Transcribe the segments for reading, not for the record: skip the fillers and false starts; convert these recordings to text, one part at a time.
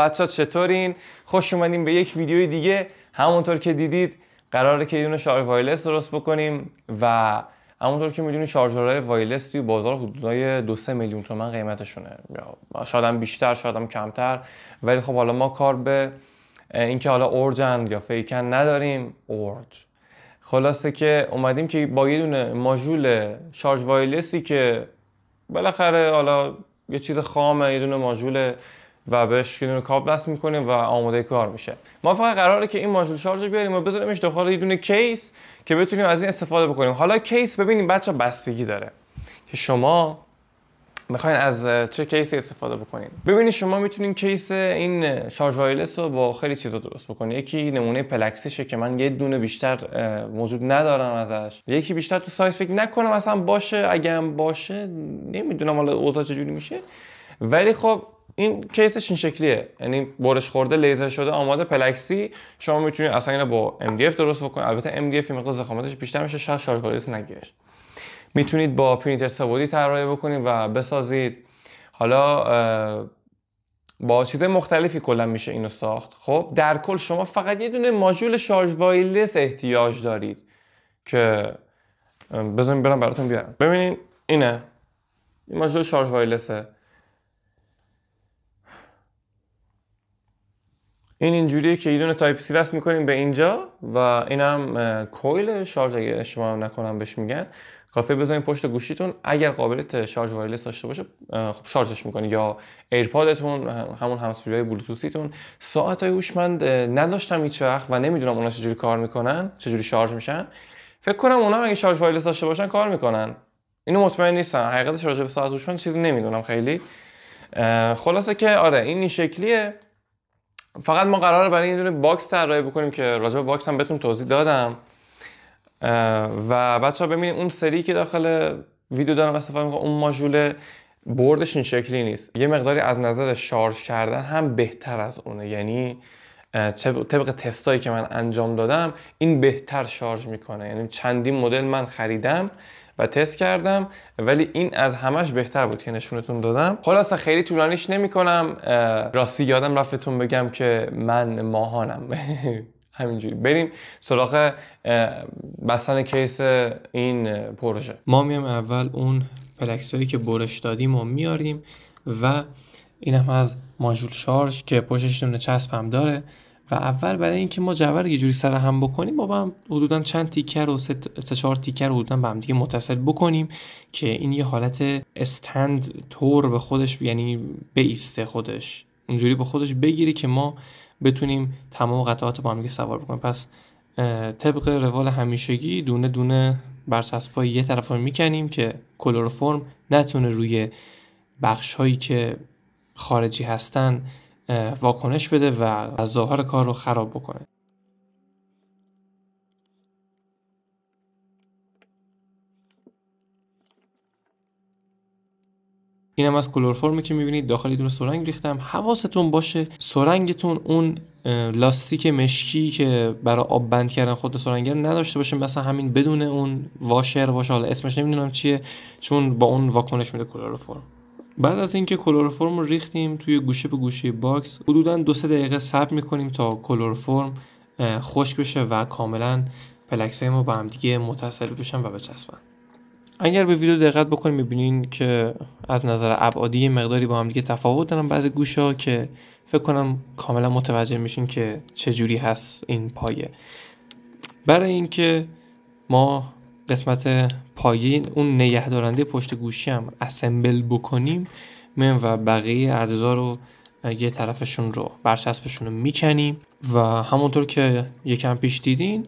بچه‌ها چطورین؟ خوش اومدین به یک ویدیوی دیگه. همونطور که دیدید قراره که یه دونه شارژ وایرلس درست بکنیم و همونطور که میدونید شارژرهای وایرلس توی بازار حدودای 2-3 میلیون تومان قیمتشونه، یا شاید هم بیشتر شاید هم کمتر. ولی خب حالا ما کار به اینکه حالا اورجن یا فیکن نداریم. خلاصه که اومدیم که با یه دونه ماژول شارژ وایرلسی که بالاخره حالا یه چیز خامه، یه دونه ماژول و بهش یه دونه کابل وصل میکنیم و آماده کار میشه. ما فقط قراره که این ماژول شارژ رو بیاریم و بذاریمش داخل یه دونه کیس که بتونیم از این استفاده بکنیم. حالا کیس ببینیم بچه‌ها بستگی داره که شما میخواین از چه کیسی استفاده بکنین. ببینید شما میتونین کیس این شارژ وایرلس رو با خیلی چیزا درست بکنید. یکی نمونه پلکسیشه که من یه دونه بیشتر موجود ندارم ازش. یکی بیشتر تو سایت فکر نکنم اصلا باشه، اگه هم باشه نمیدونم حالا اوضاع چجوری میشه. ولی خب این کیسش این شکلیه، یعنی برش خورده، لیزر شده، آماده پلکسی. شما میتونید اصلا اینو با MDF درست بکنید. البته MDF مقدار ضخامتش بیشتر میشه، شاید شارژ وایرلس نگیرش. میتونید با پرینتر سه‌بعدی طراحی بکنید و بسازید. حالا با چیزهای مختلفی کلا میشه اینو ساخت. خب در کل شما فقط یه دونه ماژول شارژ وایرلس احتیاج دارید که بذارید برام براتون بیارم. ببینید اینه، این ماژول شارژ وایرلسه. این اینجوریه که یه دونه تایپ سی وصل میکنیم به اینجا و اینم کویل شارژ اگه اشتباه نکنم بهش میگن. کافیه بزنید پشت گوشیتون، اگر قابلیت شارژ وایرلس داشته باشه خب شارژش میکنید، یا ایرپادتون، همون همسفیرهای بلوتوثیتون. ساعت‌های هوشمند نداشتم هیچ وقت و نمیدونم اونا چجوری کار میکنن، چجوری شارژ میشن. فکر کنم اونا اگه شارژ وایرلس داشته باشن کار میکنن، اینو مطمئن نیستم. حقیقتش راجع به ساعت هوشمند چیزی نمیدونم خیلی. خلاصه که آره این شکلیه. فقط ما قراره برای این دونه باکس طراحی بکنیم که راجع به باکس هم بهتون توضیح دادم. و بچه‌ها ببینید اون سری که داخل ویدیو دارم استفاده می‌کنم، اون ماژول بردش این شکلی نیست. یه مقداری از نظر شارژ کردن هم بهتر از اونه، یعنی طبق تستایی که من انجام دادم این بهتر شارژ میکنه. یعنی چندین مدل من خریدم و تست کردم ولی این از همش بهتر بود که نشونتون دادم. خلاصه خیلی طولانیش نمی‌کنم. راستی یادم رفتتون بگم که من ماهانم. همینجوری بریم سراغ بستن کیس این پروژه. ما میام اول اون پلکسایی که برش دادیم و میاریم و این هم از ماژول شارژ که پشتش دونه چسب هم داره. و اول برای اینکه ما جعبه رو یه جوری سر هم بکنیم، ما با هم حدودا چند تیکر و 3-4 تیکر حدودا با هم دیگه متصل بکنیم که این یه حالت استند طور به خودش، یعنی بیسته خودش اونجوری به خودش بگیری که ما بتونیم تمام قطعات با هم دیگه سوار بکنیم. پس طبق روال همیشگی دونه دونه برچسبای یه طرف رو میکنیم که کلروفرم نتونه روی بخش هایی که خارجی هستن واکنش بده و ظاهر کار رو خراب بکنه. این هم از کلروفرمی که میبینید داخل یه دونه سرنگ ریختم. حواستون باشه سرنگتون اون لاستیک مشکی که برای آب بند کردن خود سرنگ نداشته باشه، مثلا همین بدون اون واشر باشه، حالا اسمش نمیدونم چیه، چون با اون واکنش میده کلروفرم. بعد از اینکه کلروفرم رو ریختیم توی گوشه به گوشه باکس، حدوداً 2-3 دقیقه صبر میکنیم تا کلروفرم خشک بشه و کاملا پلکسای ما با هم دیگه متصل بشن و بچسبن. اگر به ویدیو دقت بکنید میبینین که از نظر ابعادی مقداری با هم دیگه تفاوت دارن بعضی گوشه‌ها که فکر کنم کاملا متوجه میشین که چه جوری هست این پایه. برای اینکه ما قسمت پایه اون نگهدارنده پشت گوشی هم اسمبل بکنیم، من و بقیه اجزا رو یه طرفشون رو برچسبشون رو میکنیم و همونطور که یکم پیش دیدین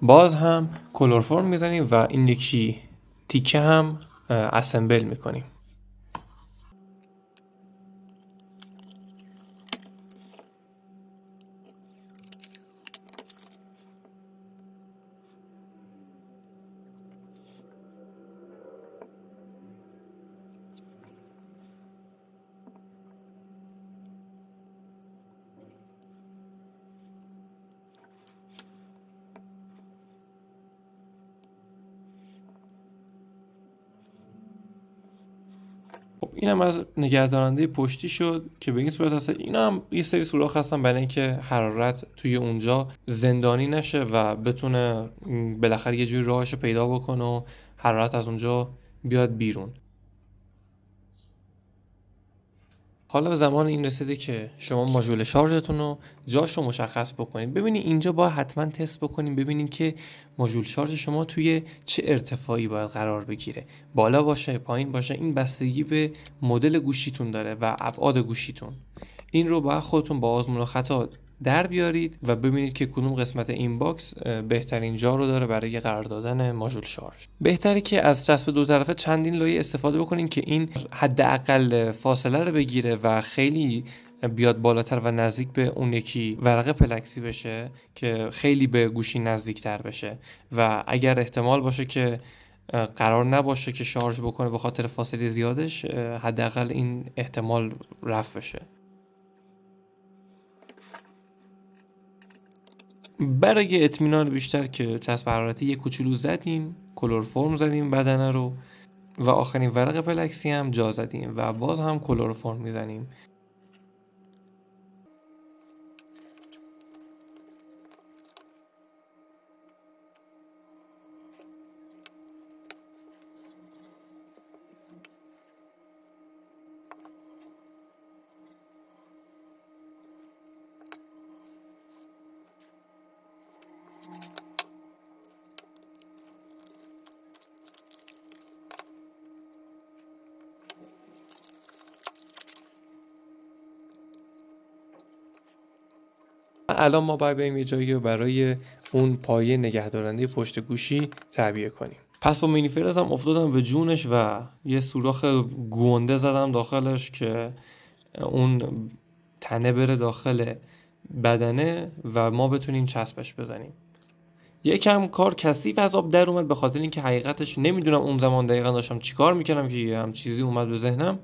باز هم کلروفرم میزنیم و این یکی تیکه هم اسمبل میکنیم. اینم از نگهدارنده پشتی شد که به این صورت هست. اینا هم یه سری سوراخ هستن برای اینکه حرارت توی اونجا زندانی نشه و بتونه بالاخره یه جوری راهش پیدا بکنه و حرارت از اونجا بیاد بیرون. حالا زمان این رسیده که شما ماژول شارژتون رو جاش رو مشخص بکنید. ببینید اینجا باید حتما تست بکنید ببینید که ماژول شارژ شما توی چه ارتفاعی باید قرار بگیره، بالا باشه پایین باشه. این بستگی به مدل گوشیتون داره و ابعاد گوشیتون. این رو باید خودتون با آزمون و خطا در بیارید و ببینید که کدوم قسمت این باکس بهترین جا رو داره برای قرار دادن ماژول شارژ. بهتره که از چسب دو طرفه چندین لایه استفاده بکنین که این حداقل فاصله رو بگیره و خیلی بیاد بالاتر و نزدیک به اون یکی ورقه پلکسی بشه که خیلی به گوشی نزدیکتر بشه و اگر احتمال باشه که قرار نباشه که شارژ بکنه به خاطر فاصله زیادش، حداقل این احتمال رفع بشه. برای اطمینان بیشتر که چسب حرارتی یک کوچولو زدیم، کلروفرم زدیم بدنه رو و آخرین ورق پلکسی هم جا زدیم و باز هم کلروفرم میزنیم. الان ما باید بریم یه جایی برای اون پایه نگهدارنده پشت گوشی تعبیه کنیم. پس با مینی فرزم افتادم به جونش و یه سوراخ گونده زدم داخلش که اون تنه بره داخل بدنه و ما بتونیم چسبش بزنیم. یکم کار کثیف از آب در اومد به خاطر اینکه حقیقتش نمیدونم اون زمان دقیقا داشتم چیکار میکنم که یه هم چیزی اومد به ذهنم،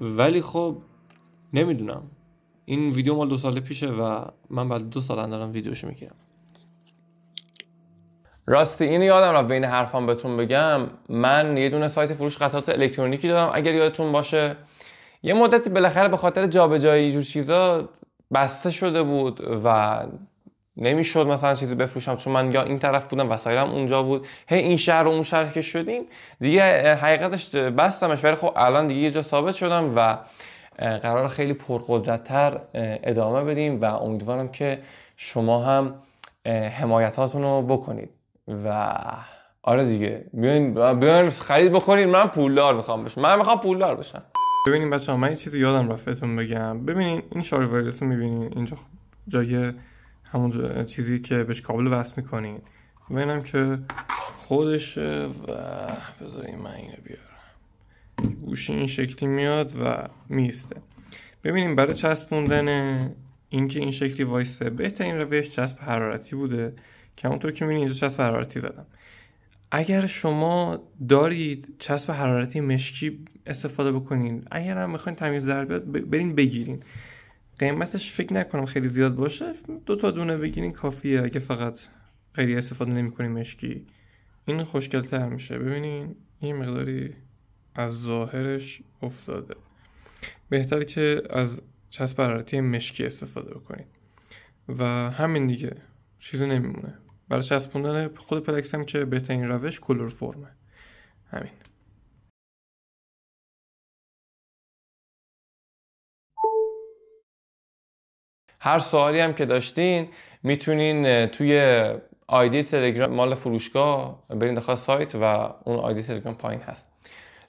ولی خب نمیدونم. این ویدیو مال 2 سال پیشه و من بعد 2 سال دارم ویدیوشو میگیرم. راستی اینو یادم رفت بین حرفام بهتون بگم، من یه دونه سایت فروش قطعات الکترونیکی دارم اگر یادتون باشه. یه مدتی بالاخره به خاطر جابجایی جور چیزا بسته شده بود و نمیشد مثلا چیزی بفروشم، چون من یا این طرف بودم وسایلم اونجا بود، هی این شهر و اون شهر که شدیم دیگه حقیقتش بستمش. ولی خب الان دیگه یه جا ثابت شدم و قرار خیلی پرقدرت‌تر ادامه بدیم و امیدوارم که شما هم حمایتاتون رو بکنید و آره دیگه بیاین خرید بکنید. من پولدار میخوام بشم، من میخوام پولدار بشم. ببینید بچه‌ها، من یه چیزی یادم رفت بهتون بگم. ببینید این شارژ وایرلس رو می‌بینید اینجا، جای همون چیزی که بهش کابل وصل می‌کنید. ببینم که خودشه و بذارید من اینو بیارم. گوشی این شکلی میاد و میسته. ببینیم برای چسبوندن این که این شکلی وایسه بهترین روش چسب حرارتی بوده که همونطور که می‌بینید اینجا چسب حرارتی زدم. اگر شما دارید چسب حرارتی مشکی استفاده بکنین، اگر هم میخواین تمیز در بیاد برین بگیرین. قیمتش فکر نکنم خیلی زیاد باشه، 2 تا دونه بگیرین کافیه. اگه فقط خیلی استفاده نمی‌کنین مشکی، این خوشگل‌تر میشه. ببینین این مقداری از ظاهرش افتاده. بهتره که از چسب حرارتی مشکی استفاده بکنین و همین دیگه، چیزی نمیمونه. برای چسبوندن خود پلکس هم که بهترین روش کلروفرمه. همین. هر سوالی هم که داشتین میتونین توی آیدی تلگرام مال فروشگاه برین داخل سایت و اون آیدی تلگرام پایین هست.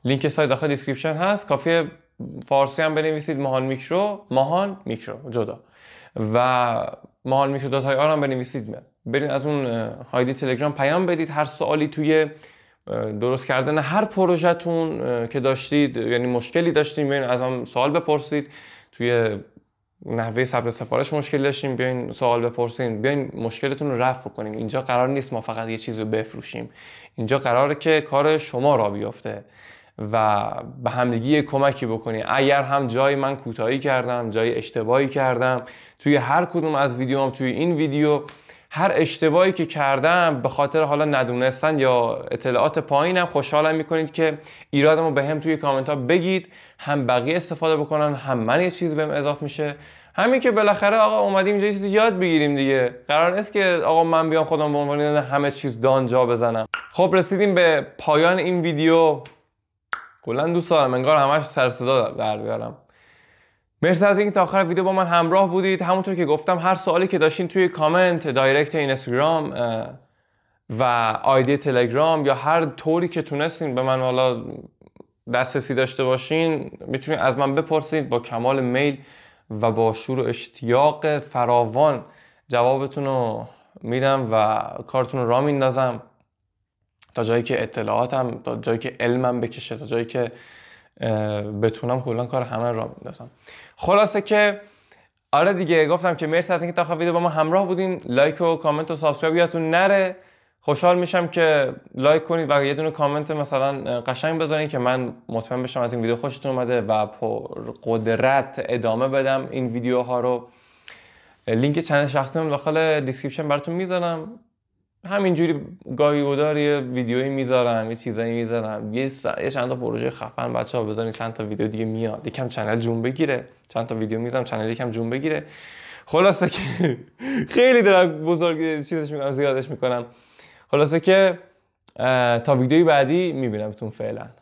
لینک سایت داخل دیسکریپشن هست. کافیه فارسی هم بنویسید ماهان میکرو جدا و ماهان میکرو داتای آر هم بنویسید. برین از اون آیدی تلگرام پیام بدید. هر سوالی توی درست کردن هر پروژه‌تون که داشتید، یعنی مشکلی داشتین، بیاین از هم سوال بپرسید. توی نحوه ثبت سفارش مشکل داشتیم، بیاین سوال بپرسین، بیاین مشکلتون رو رفع کنیم. اینجا قرار نیست ما فقط یه چیز رو بفروشیم، اینجا قراره که کار شما را بیفته و به همدیگه کمکی بکنیم. اگر هم جای من کوتاهی کردم، جای اشتباهی کردم توی هر کدوم از ویدیوام، توی این ویدیو هر اشتباهی که کردم به خاطر حالا ندونستن یا اطلاعات پایینم، خوشحالم میکنید که ایرادمو به هم توی کامنت ها بگید، هم بقیه استفاده بکنن، هم من یه چیز بهم اضافه میشه. همین که بالاخره آقا اومدیم اینجا چیزی یاد بگیریم دیگه. قرار نیست که آقا من بیام خودم به عنوان همه چیز دان جا بزنم. خب رسیدیم به پایان این ویدیو. کلا دوست دارم انگار همش سر صدا در بیارم. مرسی از اینکه تا آخر ویدیو با من همراه بودید. همونطور که گفتم هر سوالی که داشتین توی کامنت، دایرکت اینستاگرام و آیدی تلگرام یا هر طوری که تونستین به من حالا دسترسی داشته باشین میتونید از من بپرسید. با کمال میل و با شور و اشتیاق فراوان جوابتون رو میدم و کارتون رو راه میندازم تا جایی که اطلاعاتم، تا جایی که علمم بکشه، تا جایی که بتونم کلا کار همه را میندازم. خلاصه که آره دیگه، گفتم که مرسی از اینکه تا آخر ویدیو با ما همراه بودین. لایک و کامنت و سابسکرایب یادتون نره. خوشحال میشم که لایک کنید و یه دونه کامنت مثلا قشنگ بذارین که من مطمئن بشم از این ویدیو خوشتون اومده و پر قدرت ادامه بدم این ویدیوها رو. لینک چنل شخصیم داخل دیسکریپشن براتون میذارم. همینجوری گاهی ودار یه ویدیویی میذارم، یه چیزایی میذارم، یه چند تا پروژه خفن بچه‌ها بذارین، چند تا ویدیو دیگه میاد، یکم چنل جون بگیره. چند تا ویدیو میذارم چنل یکم جون بگیره. خلاصه که خیلی دارم بزرگ چیزش میکنم، زیادش میکنم. خلاصه که تا ویدیوی بعدی میبینمتون. فعلا